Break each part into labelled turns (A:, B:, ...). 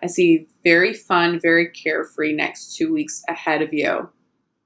A: I see very fun, very carefree next 2 weeks ahead of you.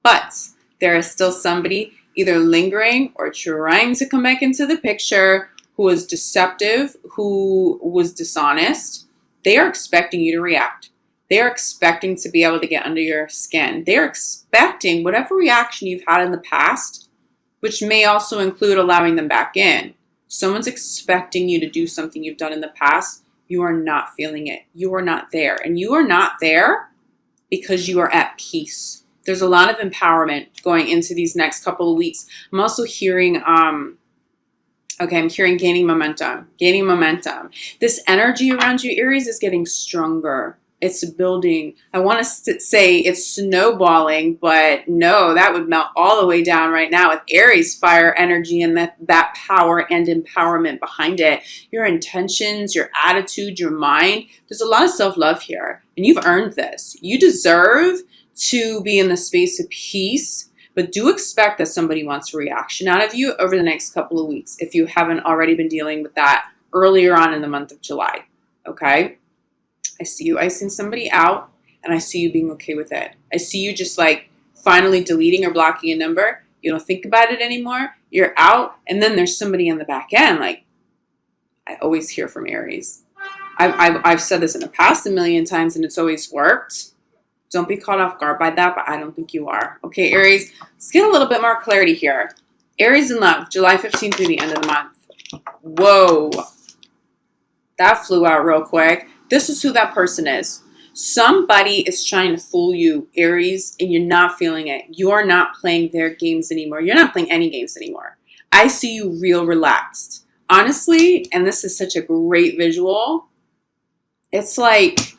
A: But there is still somebody either lingering or trying to come back into the picture who was deceptive, who was dishonest. They are expecting you to react. They are expecting to be able to get under your skin. They are expecting whatever reaction you've had in the past, which may also include allowing them back in. Someone's expecting you to do something you've done in the past. You are not feeling it. You are not there. And you are not there because you are at peace. There's a lot of empowerment going into these next couple of weeks. I'm also hearing, I'm hearing gaining momentum. This energy around you, Aries, is getting stronger. It's building. I want to say it's snowballing, but no, that would melt all the way down right now with Aries fire energy and that power and empowerment behind it. Your intentions, your attitude, your mind. There's a lot of self-love here, and you've earned this. You deserve to be in the space of peace, but do expect that somebody wants a reaction out of you over the next couple of weeks if you haven't already been dealing with that earlier on in the month of July, okay? I see you icing somebody out, and I see you being okay with it. I see you just like finally deleting or blocking a number. You don't think about it anymore. You're out, and then there's somebody in the back end. Like, I always hear from Aries. I've said this in the past a million times, and it's always worked. Don't be caught off guard by that, but I don't think you are. Okay, Aries, let's get a little bit more clarity here. Aries in love, July 15th through the end of the month. Whoa. That flew out real quick. This is who that person is. Somebody is trying to fool you, Aries, and you're not feeling it. You're not playing their games anymore. You're not playing any games anymore. I see you real relaxed. Honestly, and this is such a great visual, it's like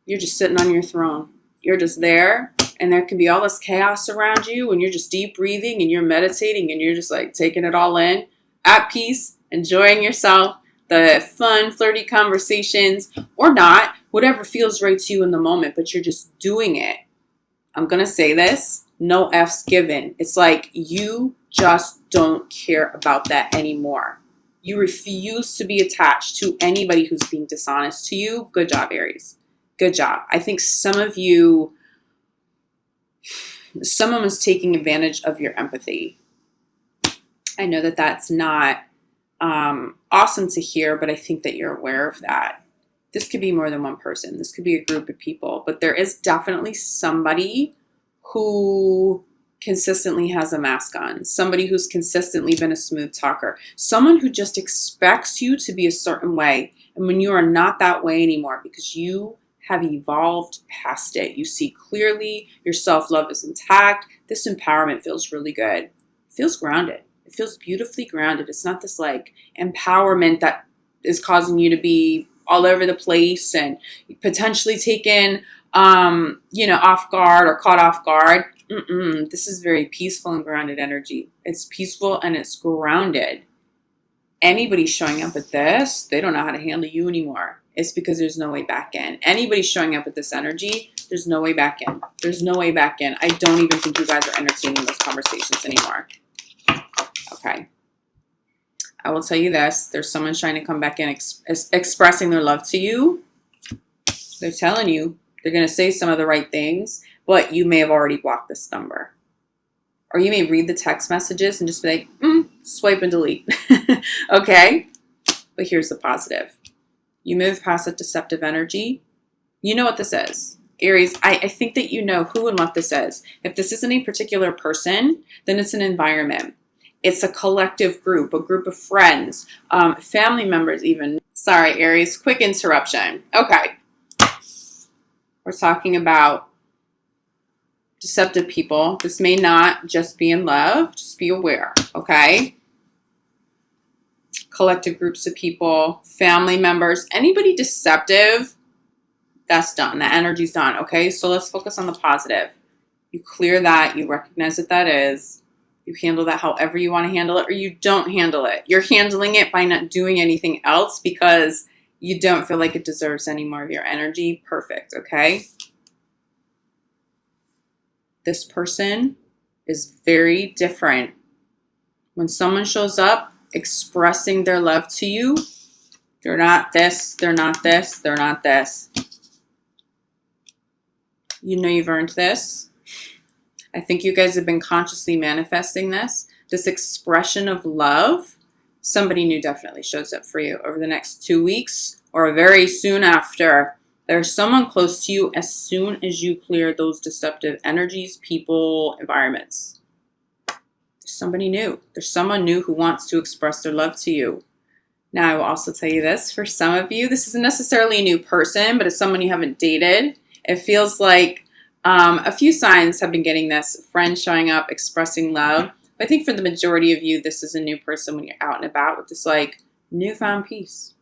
A: you're just sitting on your throne. You're just there, and there can be all this chaos around you, and you're just deep breathing, and you're meditating, and you're just like taking it all in, at peace, enjoying yourself, the fun, flirty conversations, or not, whatever feels right to you in the moment, but you're just doing it. I'm going to say this, no F's given. It's like you just don't care about that anymore. You refuse to be attached to anybody who's being dishonest to you. Good job, Aries. Good job. I think someone was taking advantage of your empathy. I know that that's not awesome to hear, but I think that you're aware of that. This could be more than one person. This could be a group of people, but there is definitely somebody who consistently has a mask on, somebody who's consistently been a smooth talker, someone who just expects you to be a certain way. And when you are not that way anymore, because you have evolved past it, you see clearly, your self-love is intact, this empowerment feels really good. It feels grounded. It feels beautifully grounded. It's not this like empowerment that is causing you to be all over the place and potentially taken, off guard or caught off guard. This is very peaceful and grounded energy. It's peaceful and it's grounded. Anybody showing up with this, they don't know how to handle you anymore. It's because there's no way back in. Anybody showing up with this energy, there's no way back in. There's no way back in. I don't even think you guys are entertaining those conversations anymore. Okay. I will tell you this. There's someone trying to come back in expressing their love to you. They're telling you they're going to say some of the right things, but you may have already blocked this number. Or you may read the text messages and just be like, swipe and delete. Okay? But here's the positive. You move past that deceptive energy. You know what this is. Aries, I think that you know who and what this is. If this isn't a particular person, then it's an environment. It's a collective group, a group of friends, family members even. Sorry, Aries, quick interruption. Okay. We're talking about deceptive people. This may not just be in love. Just be aware, okay? Collective groups of people, family members, anybody deceptive, that's done. That energy's done, okay? So let's focus on the positive. You clear that. You recognize what that is. You handle that however you want to handle it, or you don't handle it. You're handling it by not doing anything else because you don't feel like it deserves any more of your energy. Perfect, okay? This person is very different. When someone shows up expressing their love to you, they're not this, they're not this, they're not this. You know you've earned this. I think you guys have been consciously manifesting this. This expression of love, somebody new definitely shows up for you over the next 2 weeks or very soon after. There's someone close to you as soon as you clear those deceptive energies, people, environments. There's somebody new. There's someone new who wants to express their love to you. Now, I will also tell you this. For some of you, this isn't necessarily a new person, but it's someone you haven't dated. It feels like a few signs have been getting this. Friends showing up, expressing love. But I think for the majority of you, this is a new person when you're out and about with this like newfound peace.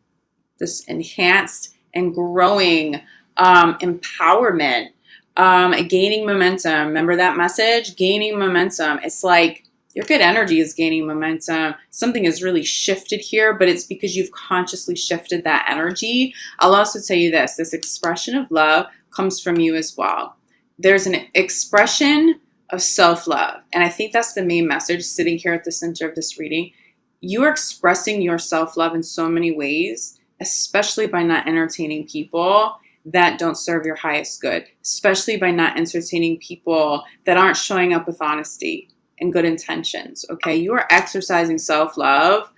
A: This enhanced and growing empowerment, gaining momentum. Remember that message? Gaining momentum. It's like your good energy is gaining momentum. Something has really shifted here, but it's because you've consciously shifted that energy. I'll also tell you this. This expression of love comes from you as well. There's an expression of self-love. And I think that's the main message sitting here at the center of this reading. You are expressing your self-love in so many ways, especially by not entertaining people that don't serve your highest good, especially by not entertaining people that aren't showing up with honesty and good intentions, okay? You are exercising self-love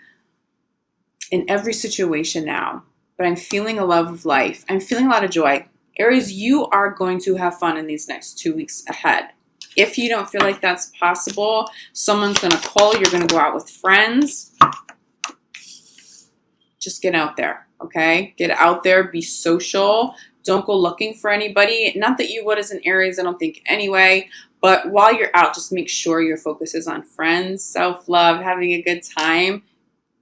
A: in every situation now. But I'm feeling a love of life. I'm feeling a lot of joy. Aries, you are going to have fun in these next 2 weeks ahead. If you don't feel like that's possible, someone's going to call, you're going to go out with friends. Just get out there, okay? Get out there, be social. Don't go looking for anybody. Not that you would as an Aries, I don't think anyway. But while you're out, just make sure your focus is on friends, self-love, having a good time.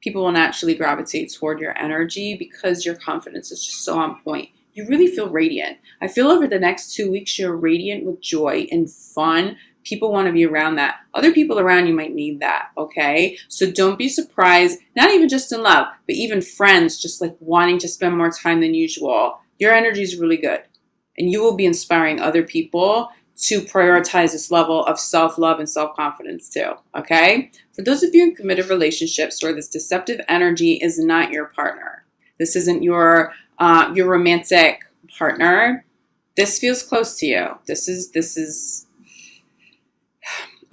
A: People will naturally gravitate toward your energy because your confidence is just so on point. You really feel radiant. I feel over the next 2 weeks, you're radiant with joy and fun. People want to be around that. Other people around you might need that, okay? So don't be surprised, not even just in love, but even friends just like wanting to spend more time than usual. Your energy is really good. And you will be inspiring other people to prioritize this level of self-love and self-confidence too, okay? For those of you in committed relationships where this deceptive energy is not your partner, this isn't your romantic partner, this feels close to you. This is,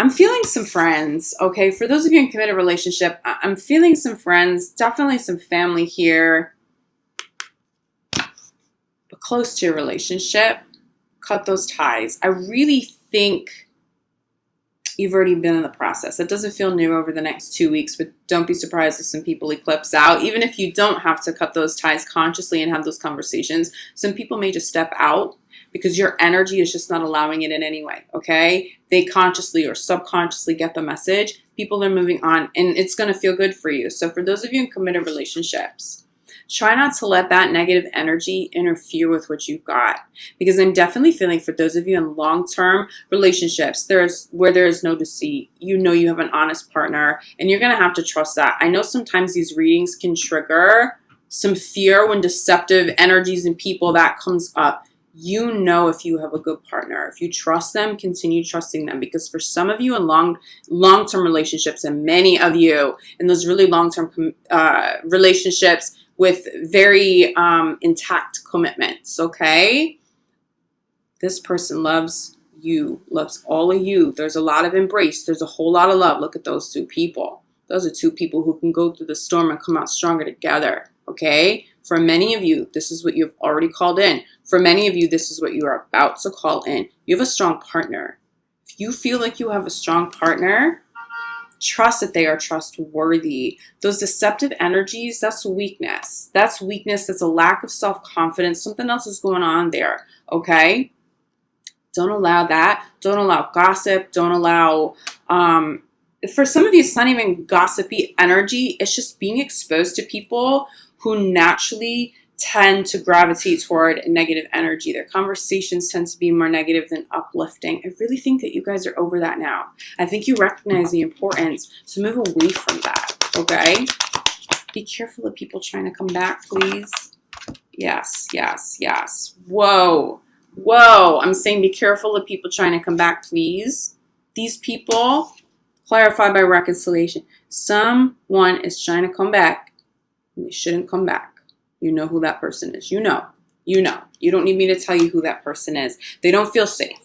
A: I'm feeling some friends, okay? For those of you in committed relationship, I'm feeling some friends, definitely some family here, but close to your relationship. Cut those ties. I really think you've already been in the process. It doesn't feel new over the next 2 weeks, but don't be surprised if some people eclipse out. Even if you don't have to cut those ties consciously and have those conversations, some people may just step out because your energy is just not allowing it in anyway, okay? They consciously or subconsciously get the message. People are moving on, and it's going to feel good for you. So for those of you in committed relationships, try not to let that negative energy interfere with what you've got. Because I'm definitely feeling for those of you in long-term relationships, where there is no deceit. You know you have an honest partner, and you're going to have to trust that. I know sometimes these readings can trigger some fear when deceptive energies and people, that comes up. You know if you have a good partner. If you trust them, continue trusting them. Because for some of you in long-term relationships, and many of you in those really long-term relationships, with very intact commitments, okay? This person loves you, loves all of you. There's a lot of embrace. There's a whole lot of love. Look at those two people. Those are two people who can go through the storm and come out stronger together, okay? For many of you, this is what you've already called in. For many of you, this is what you are about to call in. You have a strong partner. If you feel like you have a strong partner, trust that they are trustworthy. Those deceptive energies, that's weakness. That's weakness. That's a lack of self-confidence. Something else is going on there, okay? Don't allow that. Don't allow gossip. Don't allow, for some of you, it's not even gossipy energy. It's just being exposed to people who naturally tend to gravitate toward negative energy. Their conversations tend to be more negative than uplifting. I really think that you guys are over that now. I think you recognize the importance to move away from that, okay? Be careful of people trying to come back, please. Yes, yes, yes. Whoa, whoa. I'm saying be careful of people trying to come back, please. These people, clarify by reconciliation. Someone is trying to come back, and they shouldn't come back. You know who that person is. You know. You know. You don't need me to tell you who that person is. They don't feel safe.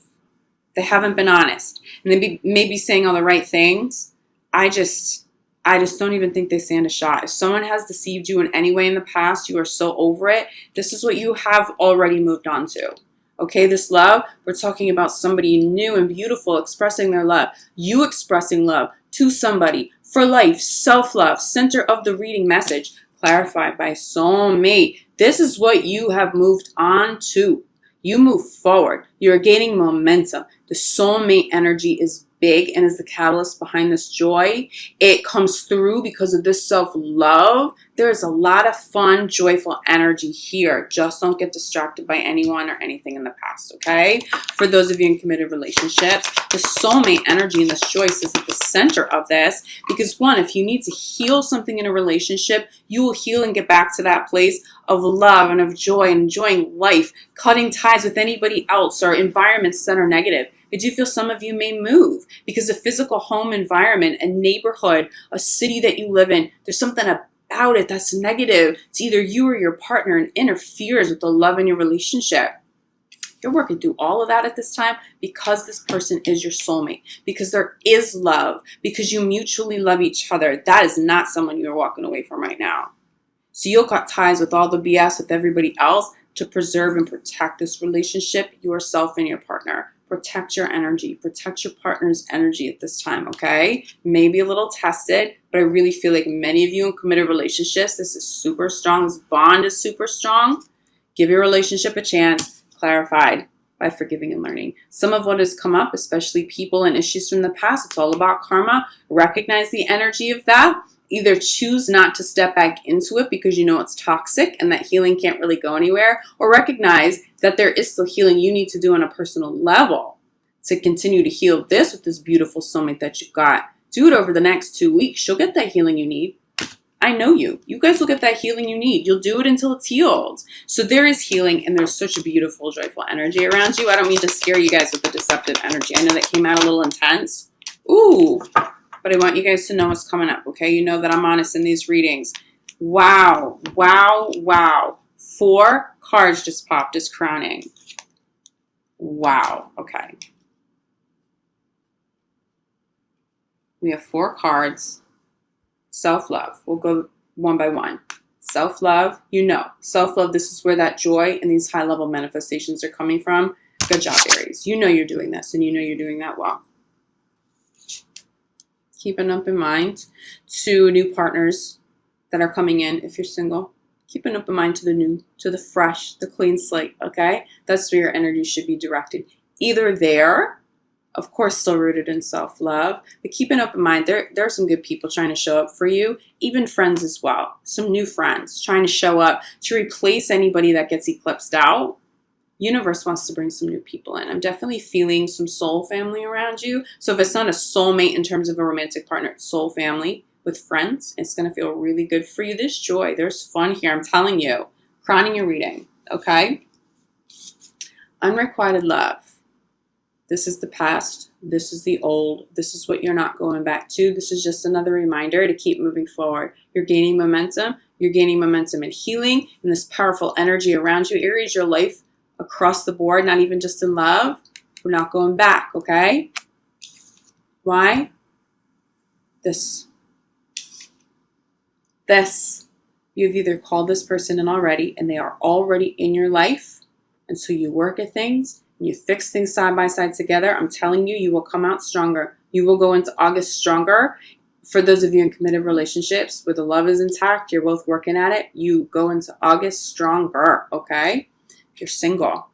A: They haven't been honest. And they may be saying all the right things. I just don't even think they stand a shot. If someone has deceived you in any way in the past, you are so over it. This is what you have already moved on to. Okay, this love, we're talking about somebody new and beautiful expressing their love. You expressing love to somebody for life, self-love, center of the reading message, clarified by soulmate. This is what you have moved on to. You move forward. You're gaining momentum. The soulmate energy is big and is the catalyst behind this joy. It comes through because of this self-love. There is a lot of fun, joyful energy here. Just don't get distracted by anyone or anything in the past, okay? For those of you in committed relationships, the soulmate energy and this joy is at the center of this because, one, if you need to heal something in a relationship, you will heal and get back to that place of love and of joy and enjoying life, cutting ties with anybody else or environments that are negative. I do feel some of you may move because a physical home environment, a neighborhood, a city that you live in, there's something about it that's negative. It's either you or your partner and interferes with the love in your relationship. You're working through all of that at this time because this person is your soulmate, because there is love, because you mutually love each other. That is not someone you're walking away from right now. So you'll cut ties with all the BS with everybody else to preserve and protect this relationship, yourself and your partner. Protect your energy. Protect your partner's energy at this time, okay? Maybe a little tested, but I really feel like many of you in committed relationships, this is super strong. This bond is super strong. Give your relationship a chance. Clarified by forgiving and learning. Some of what has come up, especially people and issues from the past, it's all about karma. Recognize the energy of that. Either choose not to step back into it because you know it's toxic and that healing can't really go anywhere, or recognize that there is still healing you need to do on a personal level to continue to heal this with this beautiful soulmate that you've got. Do it over the next 2 weeks. You'll get that healing you need. I know you. You guys will get that healing you need. You'll do it until it's healed. So there is healing and there's such a beautiful, joyful energy around you. I don't mean to scare you guys with the deceptive energy. I know that came out a little intense. Ooh. But I want you guys to know what's coming up, okay? You know that I'm honest in these readings. Wow, wow, wow. 4 cards just popped as crowning. Wow, okay. We have 4 cards. Self-love. We'll go one by one. Self-love, you know. Self-love, this is where that joy and these high-level manifestations are coming from. Good job, Aries. You know you're doing this, and you know you're doing that well. Keep an open mind to new partners that are coming in if you're single. Keep an open mind to the new, to the fresh, the clean slate, okay? That's where your energy should be directed. Either there, of course, still rooted in self-love, but keep an open mind. There are some good people trying to show up for you, even friends as well. Some new friends trying to show up to replace anybody that gets eclipsed out. Universe wants to bring some new people in. I'm definitely feeling some soul family around you. So if it's not a soulmate in terms of a romantic partner, it's soul family with friends. It's going to feel really good for you. There's joy. There's fun here. I'm telling you. Crowning your reading. Okay? Unrequited love. This is the past. This is the old. This is what you're not going back to. This is just another reminder to keep moving forward. You're gaining momentum. You're gaining momentum in healing and this powerful energy around you. Aries, your life across the board, not even just in love. We're not going back, okay? Why? This. You've either called this person in already and they are already in your life, and so you work at things and you fix things side by side together. I'm telling you, you will come out stronger. You will go into August stronger. For those of you in committed relationships where the love is intact, you're both working at it, you go into August stronger, okay? You're single.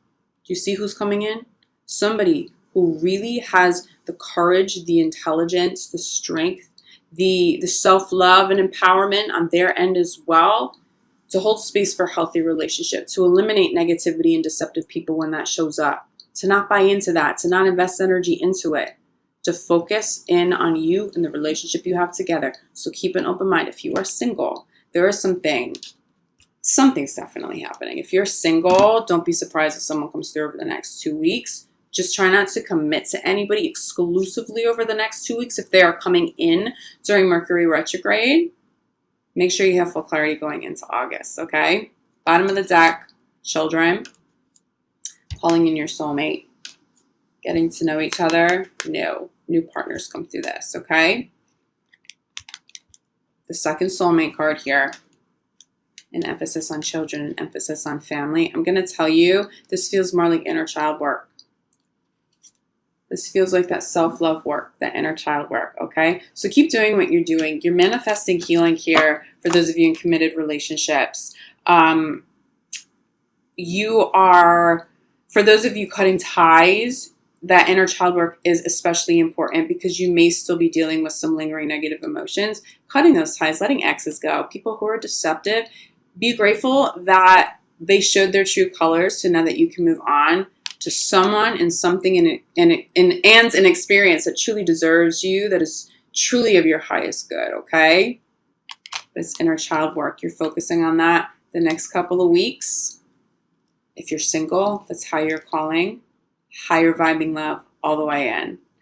A: Do you see who's coming in? Somebody who really has the courage, the intelligence, the strength, the self-love and empowerment on their end as well to hold space for a healthy relationship, to eliminate negativity and deceptive people when that shows up, to not buy into that, to not invest energy into it, to focus in on you and the relationship you have together. So keep an open mind. If you are single, there is something's definitely happening. If you're single, don't be surprised if someone comes through over the next 2 weeks. Just try not to commit to anybody exclusively over the next 2 weeks if they are coming in during Mercury retrograde. Make sure you have full clarity going into August, okay? Bottom of the deck, children, calling in your soulmate, getting to know each other. No, new partners come through this, okay? The second soulmate card here, an emphasis on children, an emphasis on family. I'm going to tell you, this feels more like inner child work. This feels like that self-love work, that inner child work, okay? So keep doing what you're doing. You're manifesting healing here for those of you in committed relationships. You are, for those of you cutting ties, that inner child work is especially important because you may still be dealing with some lingering negative emotions. Cutting those ties, letting exes go, people who are deceptive, be grateful that they showed their true colors so now that you can move on to someone and something and an experience that truly deserves you, that is truly of your highest good, okay? This inner child work, you're focusing on that the next couple of weeks. If you're single, that's how you're calling. Higher vibing love all the way in.